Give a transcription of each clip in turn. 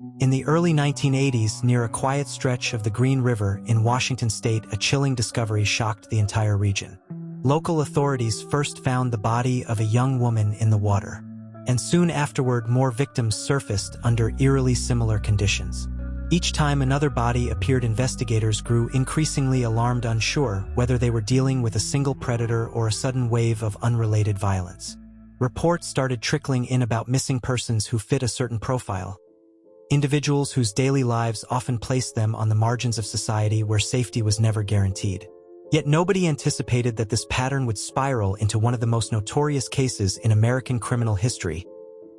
In the early 1980s, near a quiet stretch of the Green River in Washington state, a chilling discovery shocked the entire region. Local authorities first found the body of a young woman in the water, and soon afterward more victims surfaced under eerily similar conditions. Each time another body appeared, investigators grew increasingly alarmed, unsure whether they were dealing with a single predator or a sudden wave of unrelated violence. Reports started trickling in about missing persons who fit a certain profile, individuals whose daily lives often placed them on the margins of society where safety was never guaranteed. Yet nobody anticipated that this pattern would spiral into one of the most notorious cases in American criminal history.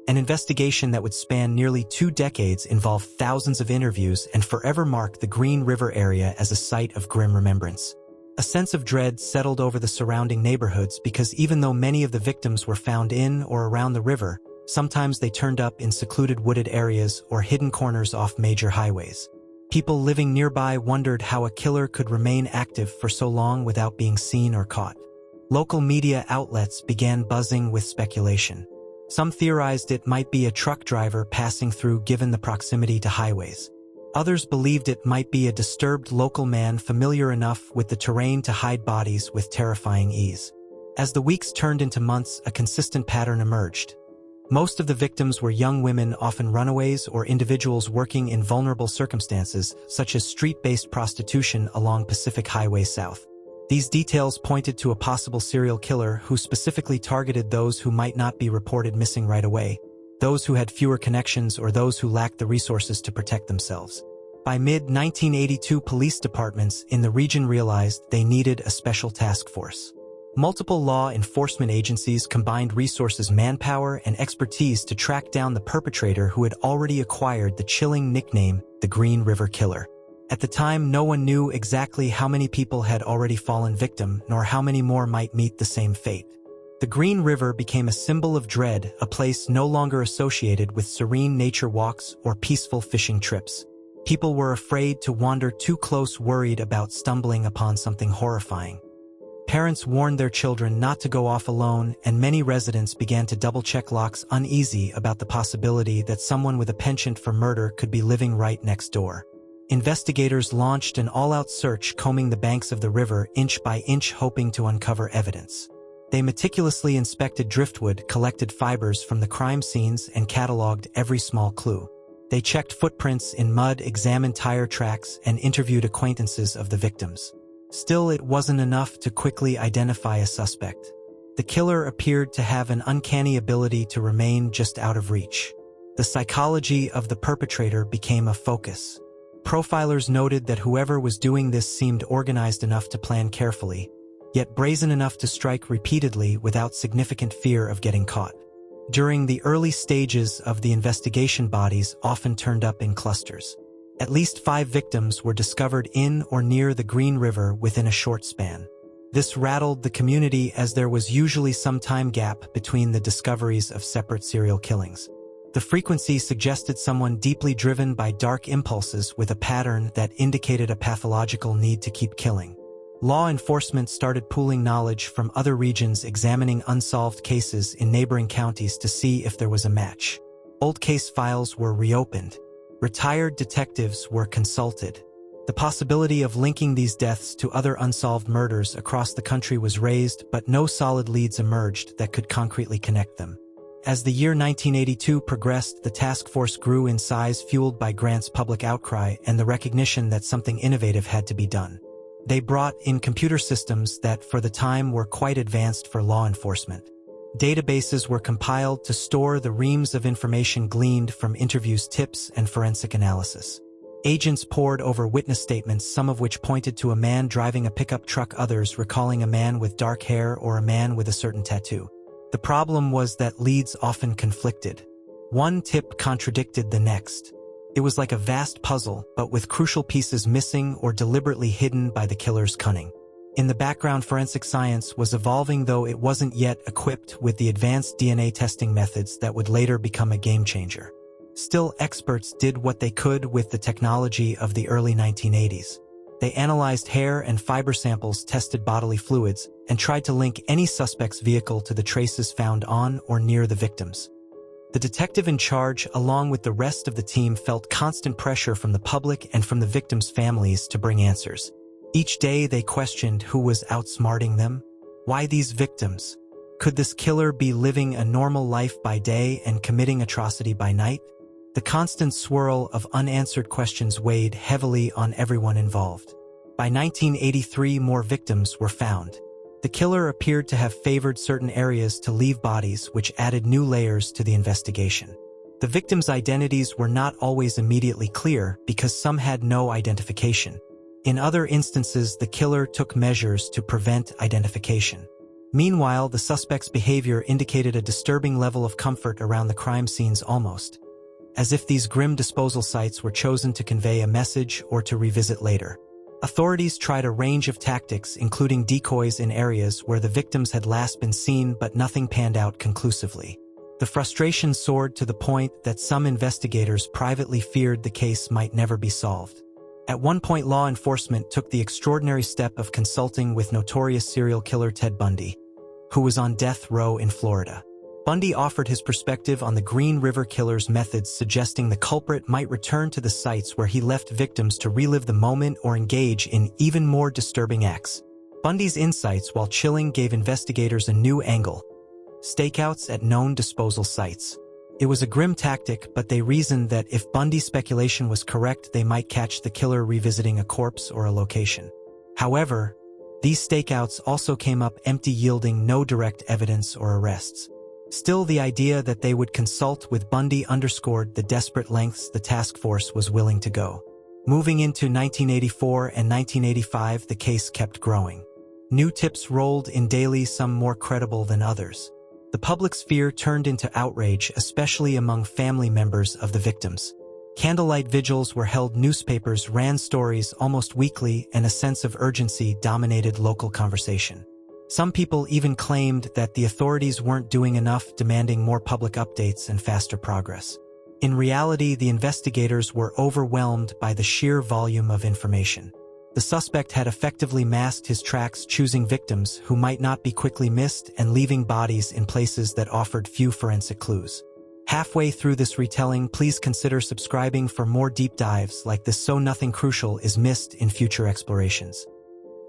An investigation that would span nearly 2 decades, involve thousands of interviews, and forever mark the Green River area as a site of grim remembrance. A sense of dread settled over the surrounding neighborhoods because even though many of the victims were found in or around the river, sometimes they turned up in secluded wooded areas or hidden corners off major highways. People living nearby wondered how a killer could remain active for so long without being seen or caught. Local media outlets began buzzing with speculation. Some theorized it might be a truck driver passing through given the proximity to highways. Others believed it might be a disturbed local man familiar enough with the terrain to hide bodies with terrifying ease. As the weeks turned into months, a consistent pattern emerged. Most of the victims were young women, often runaways or individuals working in vulnerable circumstances, such as street-based prostitution along Pacific Highway South. These details pointed to a possible serial killer who specifically targeted those who might not be reported missing right away, those who had fewer connections or those who lacked the resources to protect themselves. By mid-1982, police departments in the region realized they needed a special task force. Multiple law enforcement agencies combined resources, manpower, and expertise to track down the perpetrator who had already acquired the chilling nickname, the Green River Killer. At the time, no one knew exactly how many people had already fallen victim, nor how many more might meet the same fate. The Green River became a symbol of dread, a place no longer associated with serene nature walks or peaceful fishing trips. People were afraid to wander too close, worried about stumbling upon something horrifying. Parents warned their children not to go off alone, and many residents began to double-check locks, uneasy about the possibility that someone with a penchant for murder could be living right next door. Investigators launched an all-out search, combing the banks of the river inch by inch, hoping to uncover evidence. They meticulously inspected driftwood, collected fibers from the crime scenes, and cataloged every small clue. They checked footprints in mud, examined tire tracks, and interviewed acquaintances of the victims. Still, it wasn't enough to quickly identify a suspect. The killer appeared to have an uncanny ability to remain just out of reach. The psychology of the perpetrator became a focus. Profilers noted that whoever was doing this seemed organized enough to plan carefully, yet brazen enough to strike repeatedly without significant fear of getting caught. During the early stages of the investigation, bodies often turned up in clusters. At least 5 victims were discovered in or near the Green River within a short span. This rattled the community, as there was usually some time gap between the discoveries of separate serial killings. The frequency suggested someone deeply driven by dark impulses with a pattern that indicated a pathological need to keep killing. Law enforcement started pooling knowledge from other regions, examining unsolved cases in neighboring counties to see if there was a match. Old case files were reopened. Retired detectives were consulted. The possibility of linking these deaths to other unsolved murders across the country was raised, but no solid leads emerged that could concretely connect them. As the year 1982 progressed, the task force grew in size, fueled by Grant's public outcry and the recognition that something innovative had to be done. They brought in computer systems that, for the time, were quite advanced for law enforcement. Databases were compiled to store the reams of information gleaned from interviews, tips, and forensic analysis. Agents pored over witness statements, some of which pointed to a man driving a pickup truck, others recalling a man with dark hair or a man with a certain tattoo. The problem was that leads often conflicted. One tip contradicted the next. It was like a vast puzzle, but with crucial pieces missing or deliberately hidden by the killer's cunning. In the background, forensic science was evolving, though it wasn't yet equipped with the advanced DNA testing methods that would later become a game-changer. Still, experts did what they could with the technology of the early 1980s. They analyzed hair and fiber samples, tested bodily fluids, and tried to link any suspect's vehicle to the traces found on or near the victims. The detective in charge, along with the rest of the team, felt constant pressure from the public and from the victims' families to bring answers. Each day they questioned who was outsmarting them. Why these victims? Could this killer be living a normal life by day and committing atrocity by night? The constant swirl of unanswered questions weighed heavily on everyone involved. By 1983, more victims were found. The killer appeared to have favored certain areas to leave bodies, which added new layers to the investigation. The victims' identities were not always immediately clear because some had no identification. In other instances, the killer took measures to prevent identification. Meanwhile, the suspect's behavior indicated a disturbing level of comfort around the crime scenes, almost as if these grim disposal sites were chosen to convey a message or to revisit later. Authorities tried a range of tactics, including decoys in areas where the victims had last been seen, but nothing panned out conclusively. The frustration soared to the point that some investigators privately feared the case might never be solved. At one point, law enforcement took the extraordinary step of consulting with notorious serial killer Ted Bundy, who was on death row in Florida. Bundy offered his perspective on the Green River Killer's methods, suggesting the culprit might return to the sites where he left victims to relive the moment or engage in even more disturbing acts. Bundy's insights, while chilling, gave investigators a new angle: stakeouts at known disposal sites. It was a grim tactic, but they reasoned that if Bundy's speculation was correct, they might catch the killer revisiting a corpse or a location. However, these stakeouts also came up empty, yielding no direct evidence or arrests. Still, the idea that they would consult with Bundy underscored the desperate lengths the task force was willing to go. Moving into 1984 and 1985, the case kept growing. New tips rolled in daily, some more credible than others. The public's fear turned into outrage, especially among family members of the victims. Candlelight vigils were held, newspapers ran stories almost weekly, and a sense of urgency dominated local conversation. Some people even claimed that the authorities weren't doing enough, demanding more public updates and faster progress. In reality, the investigators were overwhelmed by the sheer volume of information. The suspect had effectively masked his tracks, choosing victims who might not be quickly missed and leaving bodies in places that offered few forensic clues. Halfway through this retelling, please consider subscribing for more deep dives like this so nothing crucial is missed in future explorations.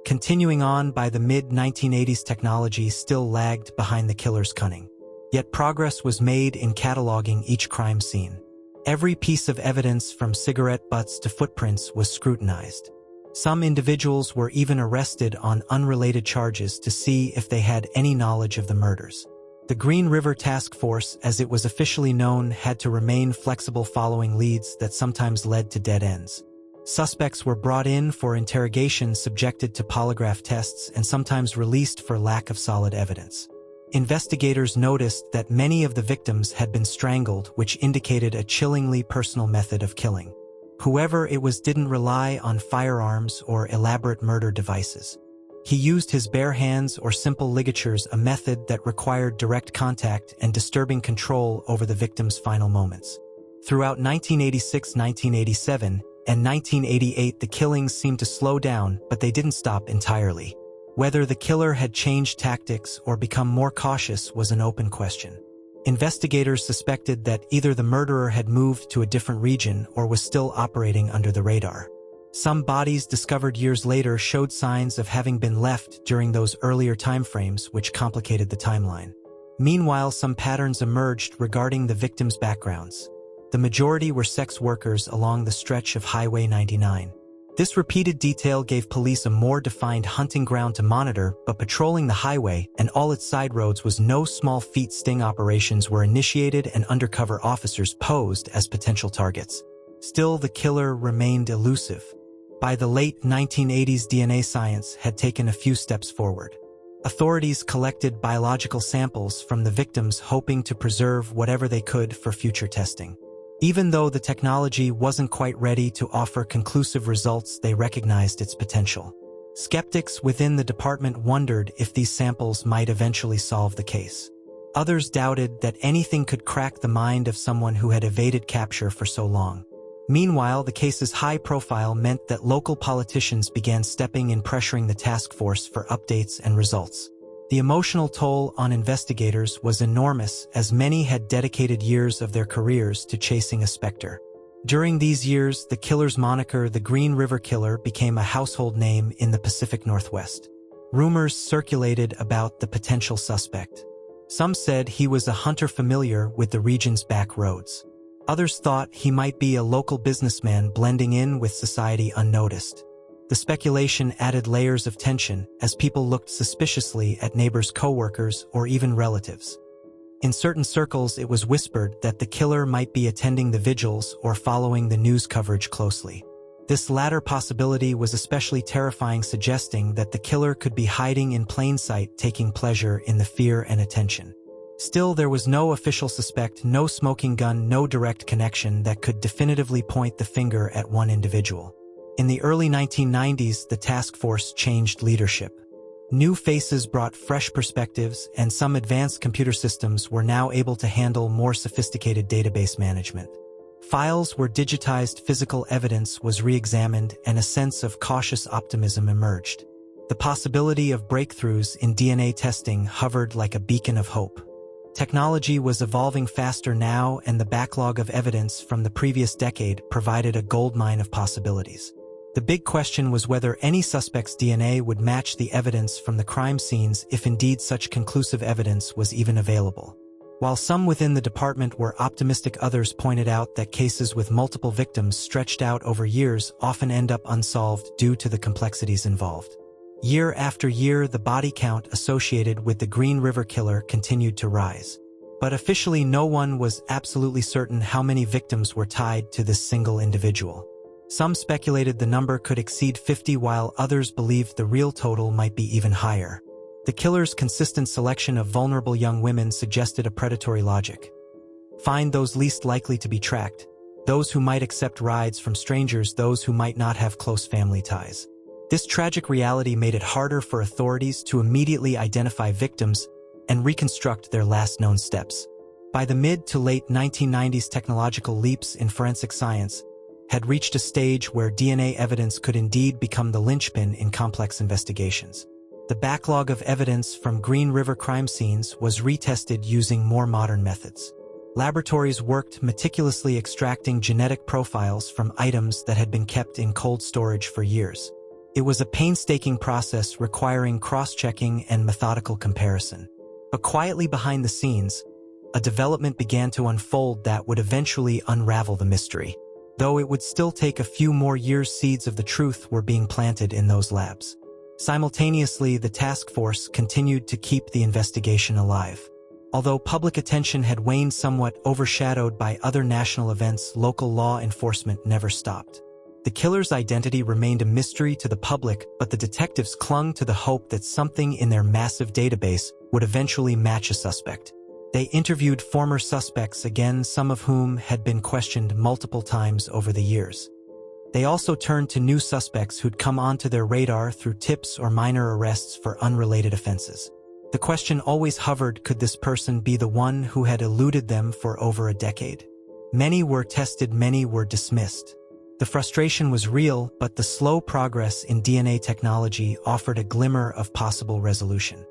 Continuing on, by the mid-1980s, technology still lagged behind the killer's cunning. Yet progress was made in cataloging each crime scene. Every piece of evidence, from cigarette butts to footprints, was scrutinized. Some individuals were even arrested on unrelated charges to see if they had any knowledge of the murders. The Green River Task Force, as it was officially known, had to remain flexible, following leads that sometimes led to dead ends. Suspects were brought in for interrogation, subjected to polygraph tests, and sometimes released for lack of solid evidence. Investigators noticed that many of the victims had been strangled, which indicated a chillingly personal method of killing. Whoever it was didn't rely on firearms or elaborate murder devices. He used his bare hands or simple ligatures, a method that required direct contact and disturbing control over the victim's final moments. Throughout 1986, 1987, and 1988, the killings seemed to slow down, but they didn't stop entirely. Whether the killer had changed tactics or become more cautious was an open question. Investigators suspected that either the murderer had moved to a different region or was still operating under the radar. Some bodies discovered years later showed signs of having been left during those earlier timeframes, which complicated the timeline. Meanwhile, some patterns emerged regarding the victims' backgrounds. The majority were sex workers along the stretch of Highway 99. This repeated detail gave police a more defined hunting ground to monitor, but patrolling the highway and all its side roads was no small feat. Sting operations were initiated and undercover officers posed as potential targets. Still, the killer remained elusive. By the late 1980s, DNA science had taken a few steps forward. Authorities collected biological samples from the victims, hoping to preserve whatever they could for future testing. Even though the technology wasn't quite ready to offer conclusive results, they recognized its potential. Skeptics within the department wondered if these samples might eventually solve the case. Others doubted that anything could crack the mind of someone who had evaded capture for so long. Meanwhile, the case's high profile meant that local politicians began stepping in, pressuring the task force for updates and results. The emotional toll on investigators was enormous, as many had dedicated years of their careers to chasing a specter. During these years, the killer's moniker, the Green River Killer, became a household name in the Pacific Northwest. Rumors circulated about the potential suspect. Some said he was a hunter familiar with the region's back roads. Others thought he might be a local businessman blending in with society unnoticed. The speculation added layers of tension as people looked suspiciously at neighbors, co-workers, or even relatives. In certain circles, it was whispered that the killer might be attending the vigils or following the news coverage closely. This latter possibility was especially terrifying, suggesting that the killer could be hiding in plain sight, taking pleasure in the fear and attention. Still, there was no official suspect, no smoking gun, no direct connection that could definitively point the finger at one individual. In the early 1990s, the task force changed leadership. New faces brought fresh perspectives, and some advanced computer systems were now able to handle more sophisticated database management. Files were digitized, physical evidence was re-examined, and a sense of cautious optimism emerged. The possibility of breakthroughs in DNA testing hovered like a beacon of hope. Technology was evolving faster now, and the backlog of evidence from the previous decade provided a goldmine of possibilities. The big question was whether any suspect's DNA would match the evidence from the crime scenes, if indeed such conclusive evidence was even available. While some within the department were optimistic, others pointed out that cases with multiple victims stretched out over years often end up unsolved due to the complexities involved. Year after year, the body count associated with the Green River Killer continued to rise. But officially, no one was absolutely certain how many victims were tied to this single individual. Some speculated the number could exceed 50, while others believed the real total might be even higher. The killer's consistent selection of vulnerable young women suggested a predatory logic. Find those least likely to be tracked, those who might accept rides from strangers, those who might not have close family ties. This tragic reality made it harder for authorities to immediately identify victims and reconstruct their last known steps. By the mid to late 1990s, technological leaps in forensic science had reached a stage where DNA evidence could indeed become the linchpin in complex investigations. The backlog of evidence from Green River crime scenes was retested using more modern methods. Laboratories worked meticulously, extracting genetic profiles from items that had been kept in cold storage for years. It was a painstaking process requiring cross-checking and methodical comparison. But quietly behind the scenes, a development began to unfold that would eventually unravel the mystery. Though it would still take a few more years, seeds of the truth were being planted in those labs. Simultaneously, the task force continued to keep the investigation alive. Although public attention had waned, somewhat overshadowed by other national events, local law enforcement never stopped. The killer's identity remained a mystery to the public, but the detectives clung to the hope that something in their massive database would eventually match a suspect. They interviewed former suspects again, some of whom had been questioned multiple times over the years. They also turned to new suspects who'd come onto their radar through tips or minor arrests for unrelated offenses. The question always hovered: could this person be the one who had eluded them for over a decade? Many were tested, many were dismissed. The frustration was real, but the slow progress in DNA technology offered a glimmer of possible resolution.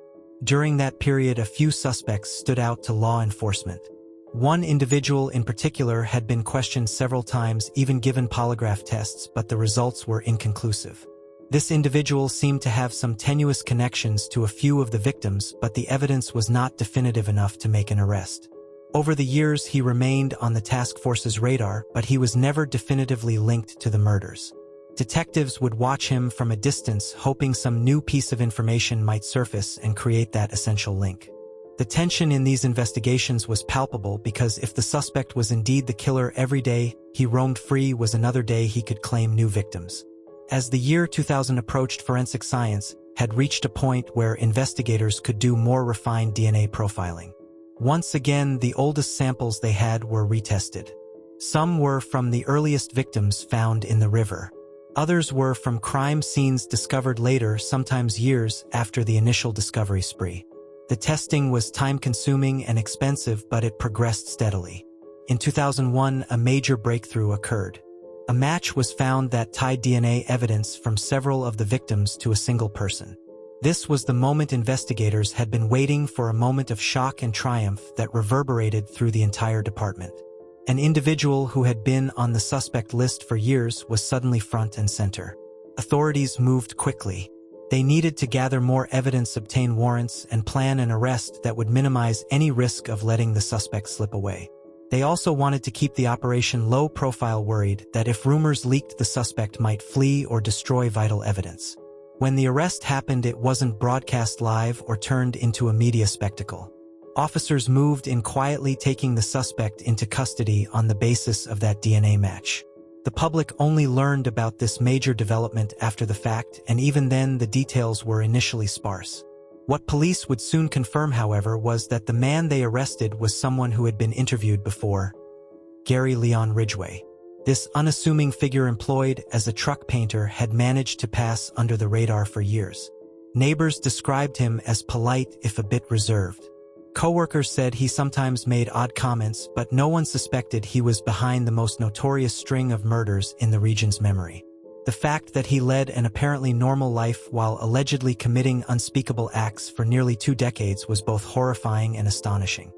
During that period, a few suspects stood out to law enforcement. One individual in particular had been questioned several times, even given polygraph tests, but the results were inconclusive. This individual seemed to have some tenuous connections to a few of the victims, but the evidence was not definitive enough to make an arrest. Over the years, he remained on the task force's radar, but he was never definitively linked to the murders. Detectives would watch him from a distance, hoping some new piece of information might surface and create that essential link. The tension in these investigations was palpable, because if the suspect was indeed the killer, every day he roamed free was another day he could claim new victims. As the year 2000 approached, forensic science had reached a point where investigators could do more refined DNA profiling. Once again, the oldest samples they had were retested. Some were from the earliest victims found in the river. Others were from crime scenes discovered later, sometimes years after the initial discovery spree. The testing was time-consuming and expensive, but it progressed steadily. In 2001, a major breakthrough occurred. A match was found that tied DNA evidence from several of the victims to a single person. This was the moment investigators had been waiting for, a moment of shock and triumph that reverberated through the entire department. An individual who had been on the suspect list for years was suddenly front and center. Authorities moved quickly. They needed to gather more evidence, obtain warrants, and plan an arrest that would minimize any risk of letting the suspect slip away. They also wanted to keep the operation low profile, worried that if rumors leaked, the suspect might flee or destroy vital evidence. When the arrest happened, it wasn't broadcast live or turned into a media spectacle. Officers moved in quietly, taking the suspect into custody on the basis of that DNA match. The public only learned about this major development after the fact, and even then the details were initially sparse. What police would soon confirm, however, was that the man they arrested was someone who had been interviewed before: Gary Leon Ridgway. This unassuming figure, employed as a truck painter, had managed to pass under the radar for years. Neighbors described him as polite, if a bit reserved. Coworkers said he sometimes made odd comments, but no one suspected he was behind the most notorious string of murders in the region's memory. The fact that he led an apparently normal life while allegedly committing unspeakable acts for nearly 2 decades was both horrifying and astonishing.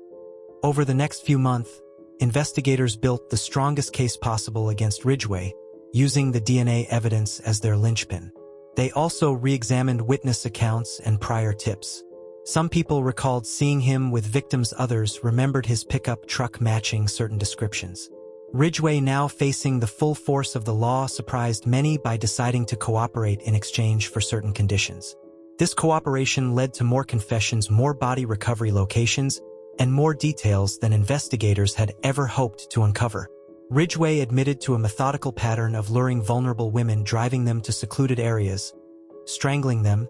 Over the next few months, investigators built the strongest case possible against Ridgway, using the DNA evidence as their linchpin. They also re-examined witness accounts and prior tips. Some people recalled seeing him with victims, others remembered his pickup truck matching certain descriptions. Ridgway, now facing the full force of the law, surprised many by deciding to cooperate in exchange for certain conditions. This cooperation led to more confessions, more body recovery locations, and more details than investigators had ever hoped to uncover. Ridgway admitted to a methodical pattern of luring vulnerable women, driving them to secluded areas, strangling them,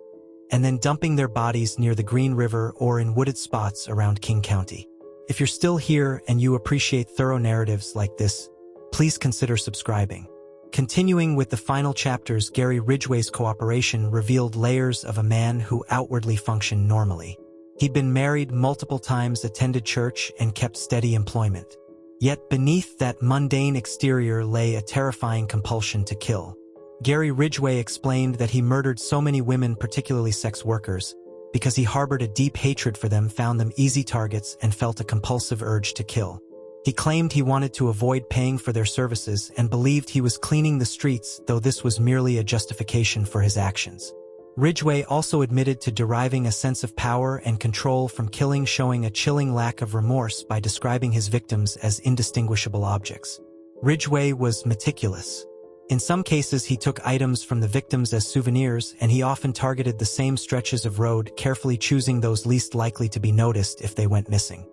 and then dumping their bodies near the Green River or in wooded spots around King County. If you're still here and you appreciate thorough narratives like this, please consider subscribing. Continuing with the final chapters, Gary Ridgway's cooperation revealed layers of a man who outwardly functioned normally. He'd been married multiple times, attended church, and kept steady employment. Yet beneath that mundane exterior lay a terrifying compulsion to kill. Gary Ridgway explained that he murdered so many women, particularly sex workers, because he harbored a deep hatred for them, found them easy targets, and felt a compulsive urge to kill. He claimed he wanted to avoid paying for their services and believed he was cleaning the streets, though this was merely a justification for his actions. Ridgway also admitted to deriving a sense of power and control from killing, showing a chilling lack of remorse by describing his victims as indistinguishable objects. Ridgway was meticulous. In some cases, he took items from the victims as souvenirs, and he often targeted the same stretches of road, carefully choosing those least likely to be noticed if they went missing.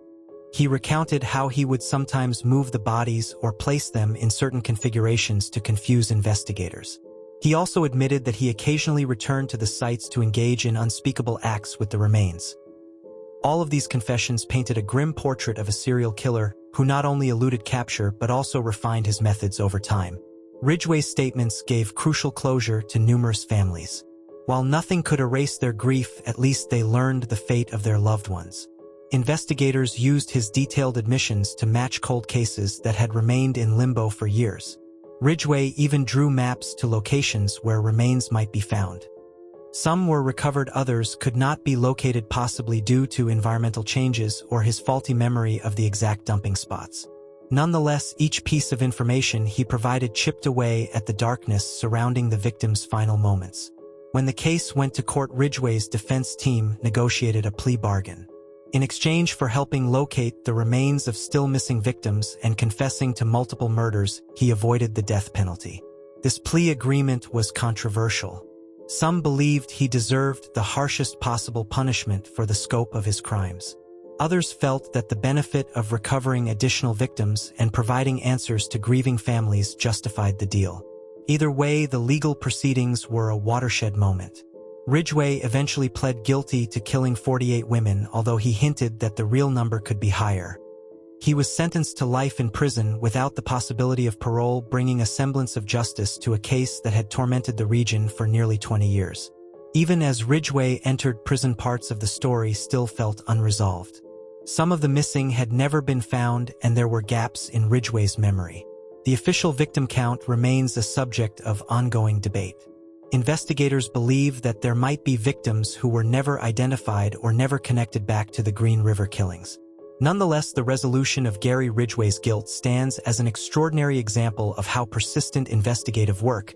He recounted how he would sometimes move the bodies or place them in certain configurations to confuse investigators. He also admitted that he occasionally returned to the sites to engage in unspeakable acts with the remains. All of these confessions painted a grim portrait of a serial killer who not only eluded capture but also refined his methods over time. Ridgway's statements gave crucial closure to numerous families. While nothing could erase their grief, at least they learned the fate of their loved ones. Investigators used his detailed admissions to match cold cases that had remained in limbo for years. Ridgway even drew maps to locations where remains might be found. Some were recovered, others could not be located, possibly due to environmental changes or his faulty memory of the exact dumping spots. Nonetheless, each piece of information he provided chipped away at the darkness surrounding the victim's final moments. When the case went to court, Ridgway's defense team negotiated a plea bargain. In exchange for helping locate the remains of still missing victims and confessing to multiple murders, he avoided the death penalty. This plea agreement was controversial. Some believed he deserved the harshest possible punishment for the scope of his crimes. Others felt that the benefit of recovering additional victims and providing answers to grieving families justified the deal. Either way, the legal proceedings were a watershed moment. Ridgway eventually pled guilty to killing 48 women, although he hinted that the real number could be higher. He was sentenced to life in prison without the possibility of parole, bringing a semblance of justice to a case that had tormented the region for nearly 20 years. Even as Ridgway entered prison, parts of the story still felt unresolved. Some of the missing had never been found, and there were gaps in Ridgway's memory. The official victim count remains a subject of ongoing debate. Investigators believe that there might be victims who were never identified or never connected back to the Green River killings. Nonetheless, the resolution of Gary Ridgway's guilt stands as an extraordinary example of how persistent investigative work,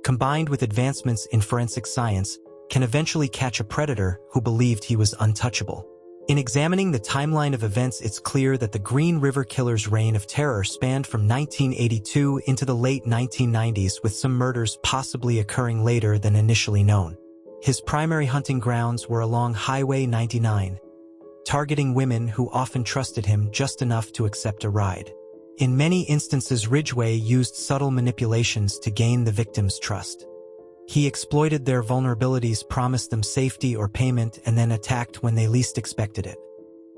combined with advancements in forensic science, can eventually catch a predator who believed he was untouchable. In examining the timeline of events, it's clear that the Green River Killer's reign of terror spanned from 1982 into the late 1990s, with some murders possibly occurring later than initially known. His primary hunting grounds were along Highway 99, targeting women who often trusted him just enough to accept a ride. In many instances, Ridgway used subtle manipulations to gain the victim's trust. He exploited their vulnerabilities, promised them safety or payment, and then attacked when they least expected it.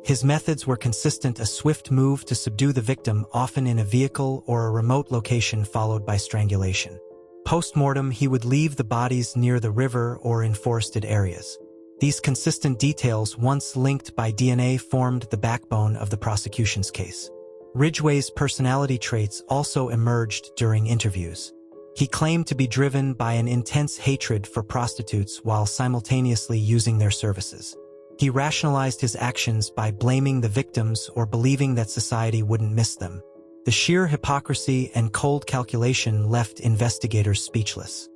His methods were consistent: a swift move to subdue the victim, often in a vehicle or a remote location, followed by strangulation. Post-mortem, he would leave the bodies near the river or in forested areas. These consistent details, once linked by DNA, formed the backbone of the prosecution's case. Ridgway's personality traits also emerged during interviews. He claimed to be driven by an intense hatred for prostitutes while simultaneously using their services. He rationalized his actions by blaming the victims or believing that society wouldn't miss them. The sheer hypocrisy and cold calculation left investigators speechless.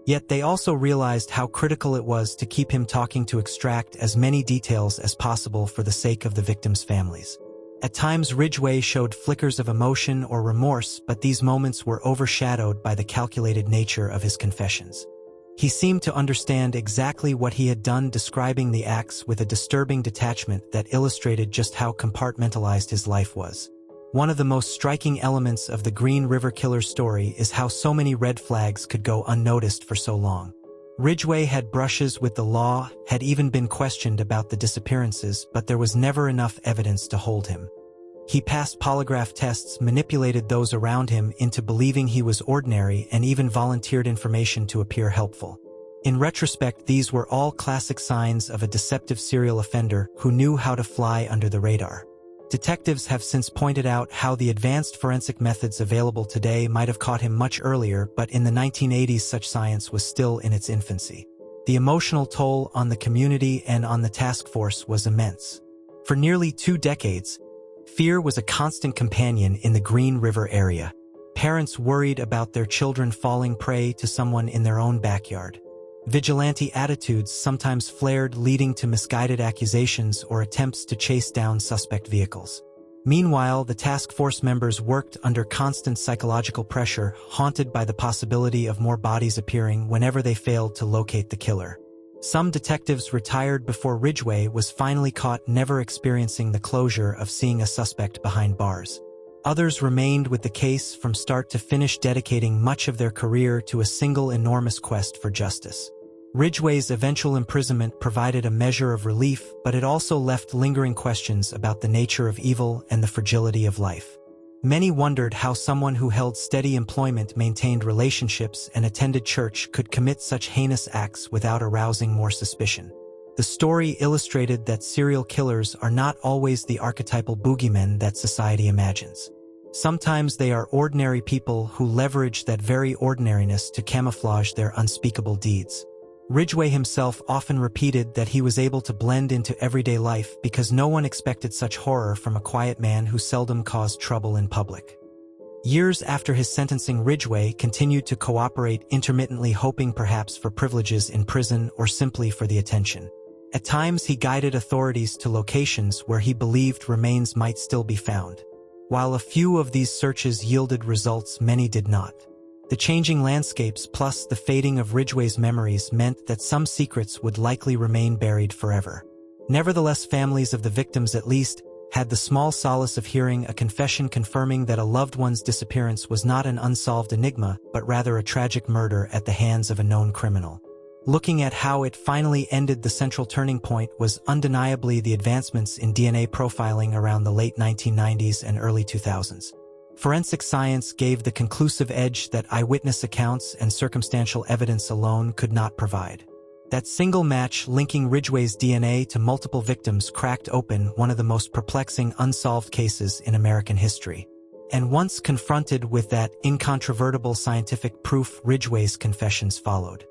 Yet they also realized how critical it was to keep him talking, to extract as many details as possible for the sake of the victims' families. At times, Ridgway showed flickers of emotion or remorse, but these moments were overshadowed by the calculated nature of his confessions. He seemed to understand exactly what he had done, describing the acts with a disturbing detachment that illustrated just how compartmentalized his life was. One of the most striking elements of the Green River Killer's story is how so many red flags could go unnoticed for so long. Ridgway had brushes with the law, had even been questioned about the disappearances, but there was never enough evidence to hold him. He passed polygraph tests, manipulated those around him into believing he was ordinary, and even volunteered information to appear helpful. In retrospect, these were all classic signs of a deceptive serial offender who knew how to fly under the radar. Detectives have since pointed out how the advanced forensic methods available today might have caught him much earlier, but in the 1980s such science was still in its infancy. The emotional toll on the community and on the task force was immense. For nearly 2 decades, fear was a constant companion in the Green River area. Parents worried about their children falling prey to someone in their own backyard. Vigilante attitudes sometimes flared, leading to misguided accusations or attempts to chase down suspect vehicles. Meanwhile, the task force members worked under constant psychological pressure, haunted by the possibility of more bodies appearing whenever they failed to locate the killer. Some detectives retired before Ridgway was finally caught, never experiencing the closure of seeing a suspect behind bars. Others remained with the case from start to finish, dedicating much of their career to a single enormous quest for justice. Ridgway's eventual imprisonment provided a measure of relief, but it also left lingering questions about the nature of evil and the fragility of life. Many wondered how someone who held steady employment, maintained relationships, and attended church could commit such heinous acts without arousing more suspicion. The story illustrated that serial killers are not always the archetypal boogeymen that society imagines. Sometimes they are ordinary people who leverage that very ordinariness to camouflage their unspeakable deeds. Ridgway himself often repeated that he was able to blend into everyday life because no one expected such horror from a quiet man who seldom caused trouble in public. Years after his sentencing, Ridgway continued to cooperate intermittently, hoping perhaps for privileges in prison or simply for the attention. At times, he guided authorities to locations where he believed remains might still be found. While a few of these searches yielded results, many did not. The changing landscapes plus the fading of Ridgway's memories meant that some secrets would likely remain buried forever. Nevertheless, families of the victims at least had the small solace of hearing a confession confirming that a loved one's disappearance was not an unsolved enigma, but rather a tragic murder at the hands of a known criminal. Looking at how it finally ended, the central turning point was undeniably the advancements in DNA profiling around the late 1990s and early 2000s. Forensic science gave the conclusive edge that eyewitness accounts and circumstantial evidence alone could not provide. That single match linking Ridgway's DNA to multiple victims cracked open one of the most perplexing unsolved cases in American history. And once confronted with that incontrovertible scientific proof, Ridgway's confessions followed.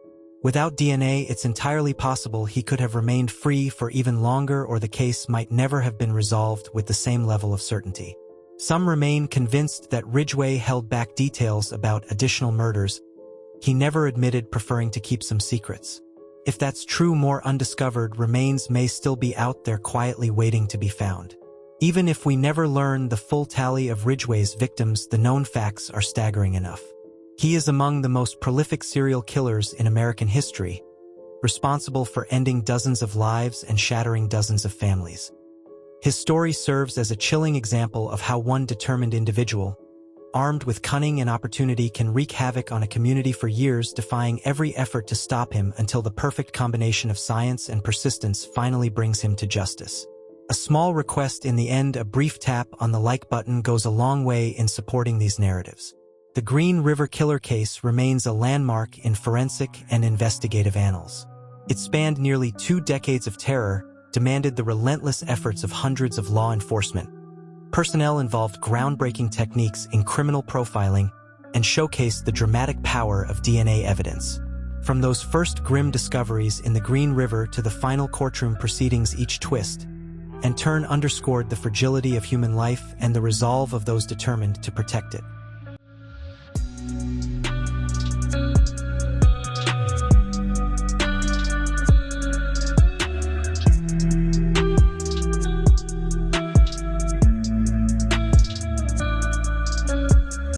Without DNA, it's entirely possible he could have remained free for even longer, or the case might never have been resolved with the same level of certainty. Some remain convinced that Ridgway held back details about additional murders. He never admitted preferring to keep some secrets. If that's true, more undiscovered remains may still be out there quietly waiting to be found. Even if we never learn the full tally of Ridgway's victims, the known facts are staggering enough. He is among the most prolific serial killers in American history, responsible for ending dozens of lives and shattering dozens of families. His story serves as a chilling example of how one determined individual, armed with cunning and opportunity, can wreak havoc on a community for years, defying every effort to stop him until the perfect combination of science and persistence finally brings him to justice. A small request in the end: a brief tap on the like button goes a long way in supporting these narratives. The Green River Killer case remains a landmark in forensic and investigative annals. It spanned nearly 2 decades of terror, demanded the relentless efforts of hundreds of law enforcement personnel, involved groundbreaking techniques in criminal profiling, and showcased the dramatic power of DNA evidence. From those first grim discoveries in the Green River to the final courtroom proceedings, each twist and turn underscored the fragility of human life and the resolve of those determined to protect it.